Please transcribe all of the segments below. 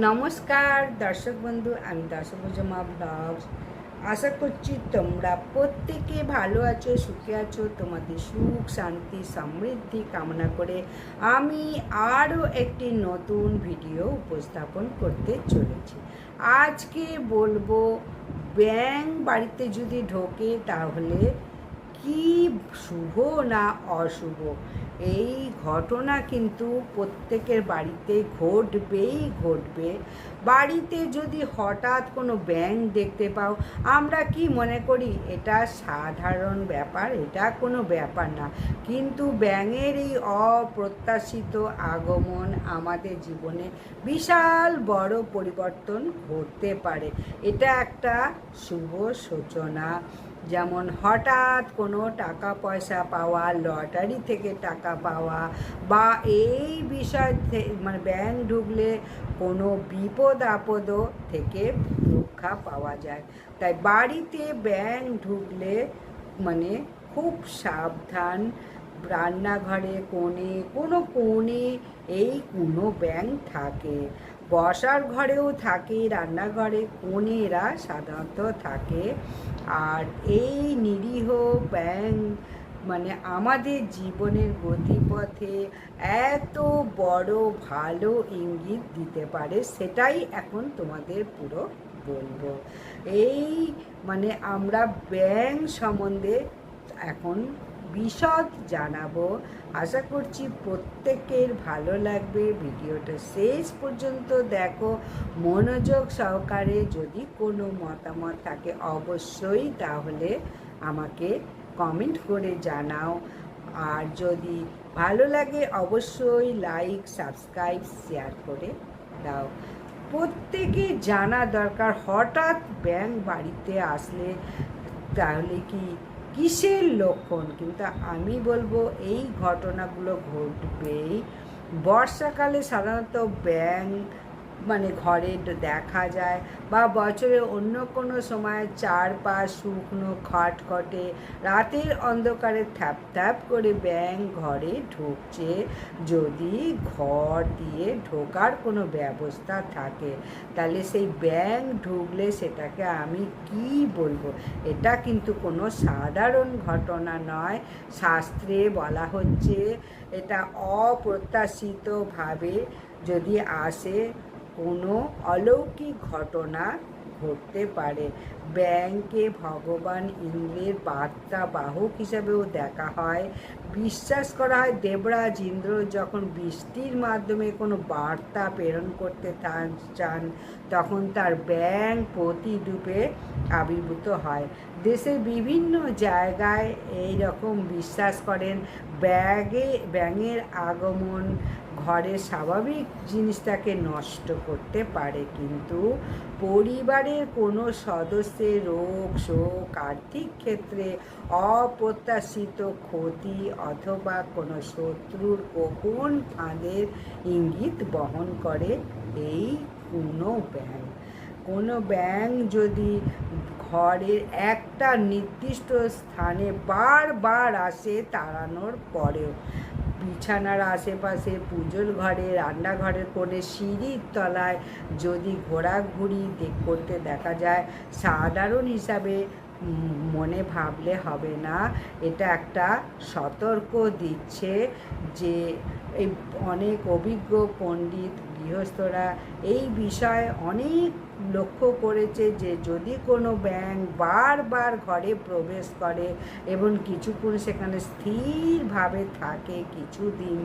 নমস্কার দর্শক বন্ধু, আমি দর্শকজমা ব্লগস। আশা করছি তোমরা প্রত্যেকে ভালো আছো, সুখে আছো। তোমাদের সুখ, শান্তি, সমৃদ্ধি কামনা করে আমি আরও একটি নতুন ভিডিও উপস্থাপন করতে চলেছি। আজকে বলবো, ব্যাঙ বাড়িতে যদি ঢোকে তাহলে কি শুভ না অশুভ। এই ঘটনা কিন্তু প্রত্যেকের বাড়িতে ঘটবে। বাড়িতে যদি হঠাৎ কোনো ব্যাঙ দেখতে পাও, আমরা কি মনে করি এটা সাধারণ ব্যাপার, এটা কোনো ব্যাপার না। কিন্তু ব্যাঙের এই অপ্রত্যাশিত আগমন আমাদের জীবনে বিশাল বড় পরিবর্তন ঘটতে পারে। এটা একটা শুভ সূচনা। যেমন হঠাৎ কোনো টাকা পয়সা পাওয়া, লটারি থেকে টাকা পাওয়া, বা এই বিষয় মানে ব্যাংক ঢুকলে কোনো বিপদ আপদও থেকে রক্ষা পাওয়া যায়। তাই বাড়িতে ব্যাংক ঢুকলে মানে খুব সাবধান। রান্নাঘরে কোনো কোণে এই কোনো ব্যাঙ থাকে, বসার ঘরেও থাকে, রান্নাঘরে কোণেরা সাধারণত থাকে। আর এই নিরীহ ব্যাঙ মানে আমাদের জীবনের গতিপথে এত বড় ভালো ইঙ্গিত দিতে পারে, সেটাই এখন তোমাদের পুরো বলবো। এই মানে আমরা ব্যাঙ সম্বন্ধে এখন বিশদ জানাবো। আশা করছি প্রত্যেকের ভালো লাগবে। ভিডিওটা শেষ পর্যন্ত দেখো মনোযোগ সহকারে। যদি কোনো মতামত থাকে অবশ্যই তাহলে আমাকে কমেন্ট করে জানাও। আর যদি ভালো লাগে অবশ্যই লাইক, সাবস্ক্রাইব, শেয়ার করে দাও। প্রত্যেকে জানা দরকার, হঠাৎ ব্যাঙ বাড়িতে আসলে তাহলে কিসের লক্ষণ। কিন্তু আমি বলবো এই ঘটনাগুলো ঘটবেই। বর্ষাকালে সাধারণত ব্যাঙ মানে ঘরে দেখা যায়, বা বছরে অন্য কোনো সময় চারপাশ শুকনো খটখটে, রাতের অন্ধকারে থ্যাপ থ্যাপ করে ব্যাঙ ঘরে ঢুকছে। যদি ঘর দিয়ে ঢোকার কোনো ব্যবস্থা থাকে তাহলে সেই ব্যাঙ ঢুকলে সেটাকে আমি কি বলবো, এটা কিন্তু কোনো সাধারণ ঘটনা নয়। শাস্ত্রে বলা হচ্ছে এটা অপ্রত্যাশিতভাবে যদি আসে কোনো অলৌকিক ঘটনা ঘটতে পারে। ব্যাঙকে ভগবান ইন্দ্রের বার্তা বাহক হিসাবেও দেখা হয়। বিশ্বাস করা হয় দেবরাজ ইন্দ্র যখন বৃষ্টির মাধ্যমে কোনো বার্তা প্রেরণ করতে চান, তখন তার ব্যাঙ প্রতিরূপে আবির্ভূত হয়। দেশের বিভিন্ন জায়গায় এই রকম বিশ্বাস করেন। ব্যাঙের আগমন ঘরের স্বাভাবিক জিনিসটাকে নষ্ট করতে পারে, কিন্তু পরিবারের কোনো সদস্যের রোগ শোক, আর্থিক ক্ষেত্রে অপ্রত্যাশিত ক্ষতি অথবা কোনো শত্রুর গোপন ফাঁদের ইঙ্গিত বহন করে এই কোনো ব্যাঙ যদি ঘরের একটা নির্দিষ্ট স্থানে বারবার আসে, তাড়ানোর পরেও বিছানার আশেপাশে, পুজোর ঘরে, রান্নাঘরের কোণে, সিঁড়ির তলায় যদি ঘোরাঘুরি করতে দেখা যায়, সাধারণ হিসাবে মনে ভাবলে হবে না। এটা একটা সতর্ক দিচ্ছে যে এই অনেক অভিজ্ঞ পণ্ডিত গৃহস্থরা এই বিষয়ে অনেক লক্ষ্য করেছে যে যদি কোনো ব্যাঙ বারবার ঘরে প্রবেশ করে এবং কিছুক্ষণ সেখানে স্থিরভাবে থাকে কিছুদিন,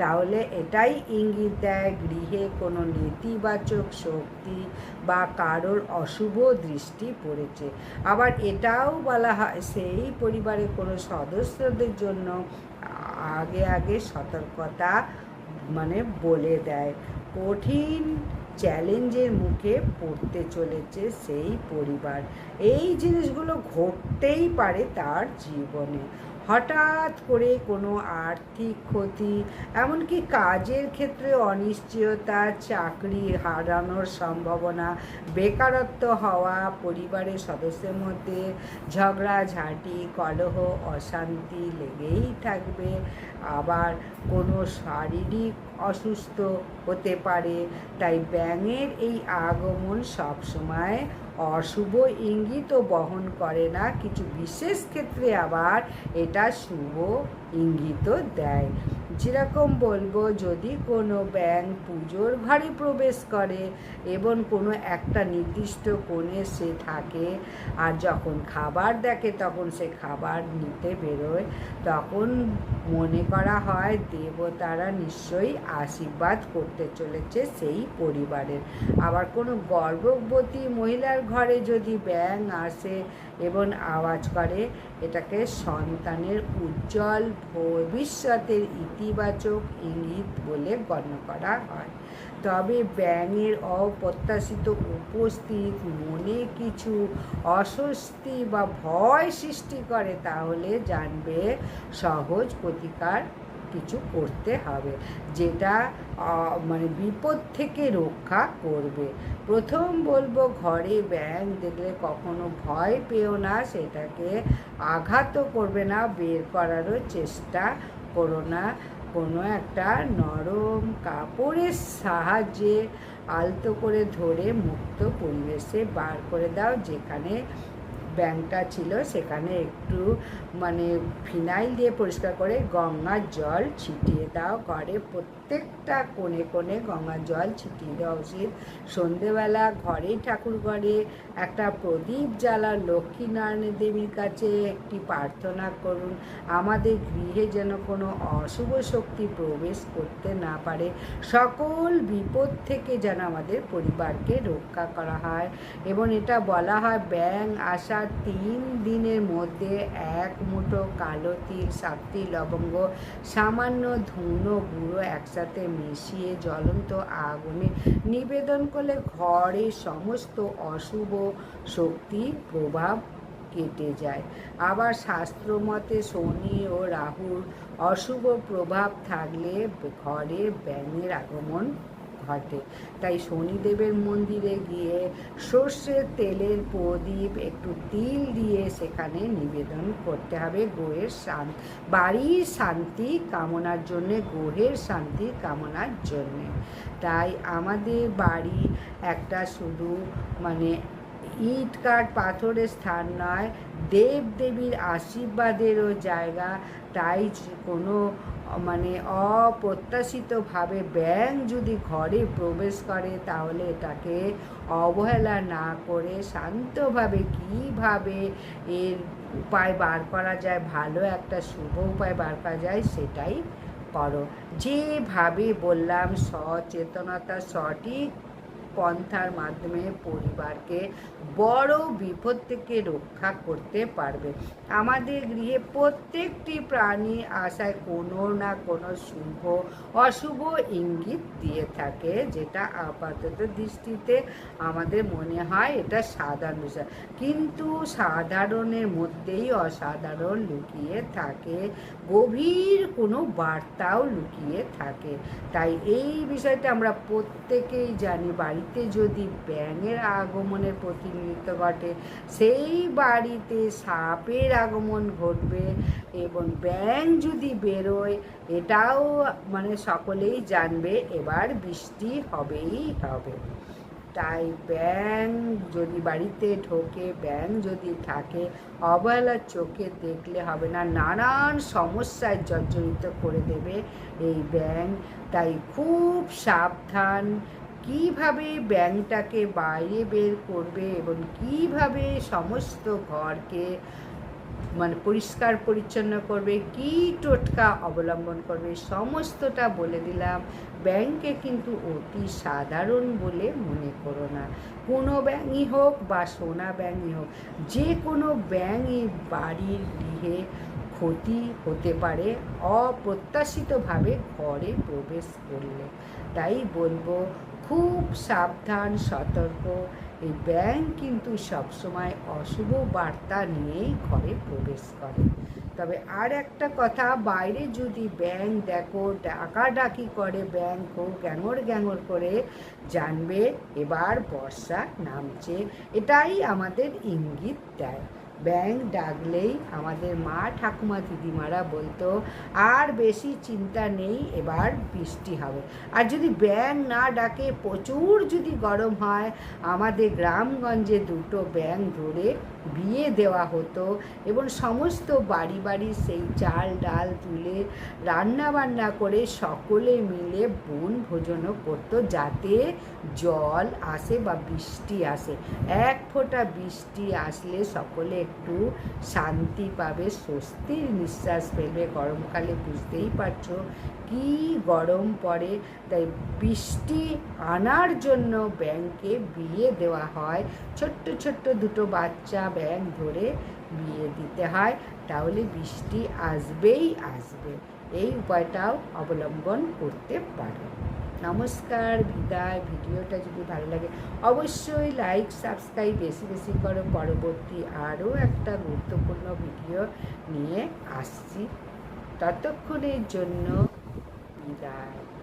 তাহলে এটাই ইঙ্গিত দেয় গৃহে কোনো নেতিবাচক শক্তি বা কারোর অশুভ দৃষ্টি পড়েছে। আবার এটাও বলা হয় সেই পরিবারের কোনো সদস্যদের জন্য আগে সতর্কতা মানে বলে দেয়। কঠিন চ্যালেঞ্জের মুখে পড়তে চলেছে সেই পরিবার। এই জিনিসগুলো ঘটতেই পারে তার জীবনে। হঠাৎ করে কোনো আর্থিক ক্ষতি, এমনকি কাজের ক্ষেত্রে অনিশ্চয়তা, চাকরি হারানোর সম্ভাবনা, বেকারত্ব হওয়া, পরিবারের সদস্যের মধ্যে ঝগড়াঝাঁটি, কলহ, অশান্তি লেগেই থাকবে। আবার কোনো শারীরিক অসুস্থ হতে পারে। তাই ব্যাঙের এই আগমন সবসময় অশুভ ইঙ্গিতও বহন করে না, কিছু বিশেষ ক্ষেত্রে আবার এটা শুভ ইঙ্গিতও দেয়। যেরকম বলবো, যদি কোনো ব্যাঙ পুজোর ঘরে প্রবেশ করে এবং কোনো একটা নির্দিষ্ট কোণে সে থাকে, আর যখন খাবার দেখে তখন সে খাবার নিতে বেরোয়, তখন মনে করা হয় দেবতারা নিশ্চয়ই আশীর্বাদ করতে চলেছে সেই পরিবারের। আবার কোনো গর্ভবতী মহিলার ঘরে যদি ব্যাঙ আসে এবং আওয়াজ করে, এটাকে সন্তানের উজ্জ্বল ভবিষ্যতের ইতিবাচক ইঙ্গিত বলে গণ্য করা হয়। তবে ব্যাঙের অপ্রত্যাশিত উপস্থিত মনে কিছু অস্বস্তি বা ভয় সৃষ্টি করে, তাহলে জানবে সহজ প্রতিকার কিছু করতে হবে, যেটা মানে বিপদ থেকে রক্ষা করবে। প্রথম বলবো, ঘরে ব্যাঙ দেখলে কখনো ভয় পেও না, সেটাকে আঘাতও করবে না, বের করারও চেষ্টা করো না। কোনো একটা নরম কাপড়ের সাহায্যে আলতো করে ধরে মুক্ত পরিবেশে বার করে দাও। যেখানে ব্যাঙটা ছিল সেখানে একটু মানে ফিনাইল দিয়ে পরিষ্কার করে গঙ্গার জল ছিটিয়ে দাও। ঘরে প্রত্যেকটা কোণে কোণে গঙ্গার জল ছিটিয়ে দেওয়া উচিত। সন্ধেবেলা ঘরেই ঠাকুর ঘরে একটা প্রদীপ জ্বালান, লক্ষ্মীনারায়ণ দেবীর কাছে একটি প্রার্থনা করুন, আমাদের গৃহে যেন কোনো অশুভ শক্তি প্রবেশ করতে না পারে, সকল বিপদ থেকে যেন আমাদের পরিবারকে রক্ষা করা হয়। এবং এটা বলা হয়, ব্যাঙ আসার 3 দিনের মধ্যে 1 মুঠো কালো তিল, 7টি লবঙ্গ, সামান্য ধুনো গুঁড়ো একসাথে মিশিয়ে জ্বলন্ত আগুনে নিবেদন করলে ঘরে সমস্ত অশুভ শক্তির প্রভাব কেটে যায়। আবার শাস্ত্রমতে শনি ও রাহুর অশুভ প্রভাব থাকলে ঘরে ব্যাঙের আগমন ঘটে। তাই শনিদেবের মন্দিরে গিয়ে সর্ষের তেলের প্রদীপ, একটু তিল দিয়ে সেখানে নিবেদন করতে হবে গ্রহের বাড়ির শান্তি কামনার জন্যে, গ্রহের শান্তি কামনার জন্যে। তাই আমাদের বাড়ি একটা শুধু মানে ইট কাঠ পাথরের স্থান নয়, দেবদেবীর আশীর্বাদেরও জায়গা। তাই কোনো মানে অপ্রত্যাশিতভাবে ব্যাঙ যদি ঘরে প্রবেশ করে, তাহলে এটাকে অবহেলা না করে শান্তভাবে কীভাবে এর উপায় বার করা যায়, ভালো একটা শুভ উপায় বার করা যায়, সেটাই করো। যেভাবে বললাম, সচেতনতা সঠিক পন্থার মাধ্যমে পরিবারকে বড় বিপদ থেকে রক্ষা করতে পারবে। আমাদের গৃহে প্রত্যেকটি প্রাণী আশায় কোনো না কোনো শুভ অশুভ ইঙ্গিত দিয়ে থাকে, যেটা আপাতত দৃষ্টিতে আমাদের মনে হয় এটা সাধারণ বিষয়, কিন্তু সাধারণের মধ্যেই অসাধারণ লুকিয়ে থাকে, গভীর কোনো বার্তাও লুকিয়ে থাকে। তাই এই বিষয়টা আমরা প্রত্যেকেই জানি। বাড়িতে যদি ব্যাঙের আগমনের প্রতিনিধিত্ব ঘটে, সেই বাড়িতে সাপের আগমন ঘটবে। এবং ব্যাঙ যদি বেরোয়, এটাও মানে সকলেই জানবে এবার বৃষ্টি হবেই হবে। তাই ব্যাঙ যদি বাড়িতে ঢোকে, ব্যাঙ যদি থাকে, অবহেলার চোখে দেখলে হবে না, নানান সমস্যায় জর্জরিত করে দেবে এই ব্যাঙ। তাই খুব সাবধান, কিভাবে ব্যাঙটাকে বাইরে বের করবে এবং কিভাবে সমস্ত ঘরকে মানে পরিষ্কার পরিচ্ছন্ন করবে, কী টোটকা অবলম্বন করবে, সমস্তটা বলে দিলাম। ব্যাঙকে কিন্তু অতি সাধারণ বলে মনে করো না। কোনো ব্যাঙই হোক বা সোনা ব্যাঙই হোক, যে কোনো ব্যাঙই বাড়ির গৃহে ক্ষতি হতে পারে অপ্রত্যাশিতভাবে ঘরে প্রবেশ করলে। তাই বলবো, খুব সাবধান, সতর্ক। এই ব্যাঙ কিন্তু সবসময় অশুভ বার্তা নিয়েই ঘরে প্রবেশ করে। তবে আর একটা কথা, বাইরে যদি ব্যাঙ দেখো ডাকাডাকি করে, ব্যাঙ খুব গ্যাঙর গ্যাঙর করে, জানবে এবার বর্ষা নামছে, এটাই আমাদের ইঙ্গিত দেয়। ব্যাঙ ডাকলেই আমাদের মা ঠাকুমা দিদিমারা বলতো আর বেশি চিন্তা নেই, এবার বৃষ্টি হবে। আর যদি ব্যাঙ না ডাকে, প্রচুর যদি গরম হয়, আমাদের গ্রামগঞ্জে দুটো ব্যাঙ ধরে বিয়ে দেওয়া হতো এবং সমস্ত বাড়ি বাড়ি সেই চাল ডাল তুলে রান্না বান্না করে সকলে মিলে বনভোজনও করতো, যাতে জল আসে বা বৃষ্টি আসে। এক ফোঁটা বৃষ্টি আসলে সকলে একটু শান্তি পাবে, স্বস্তির নিঃশ্বাস ফেলবে। গরমকালে বুঝতেই পারছো কি গরম পড়ে, তাই বৃষ্টি আনার জন্য ব্যাঙকে বিয়ে দেওয়া হয়। ছোট্ট ছোট্ট দুটো বাচ্চা ব্যাঙ ধরে বিয়ে দিতে হয়, তাহলে বৃষ্টি আসবেই আসবে। এই উপায়টাও অবলম্বন করতে পারো। নমস্কার, বিদায়। ভিডিওটা যদি ভালো লাগে অবশ্যই লাইক সাবস্ক্রাইব বেশি বেশি করো। পরবর্তী আরও একটা গুরুত্বপূর্ণ ভিডিও নিয়ে আসছি, ততক্ষণের জন্য বিদায়।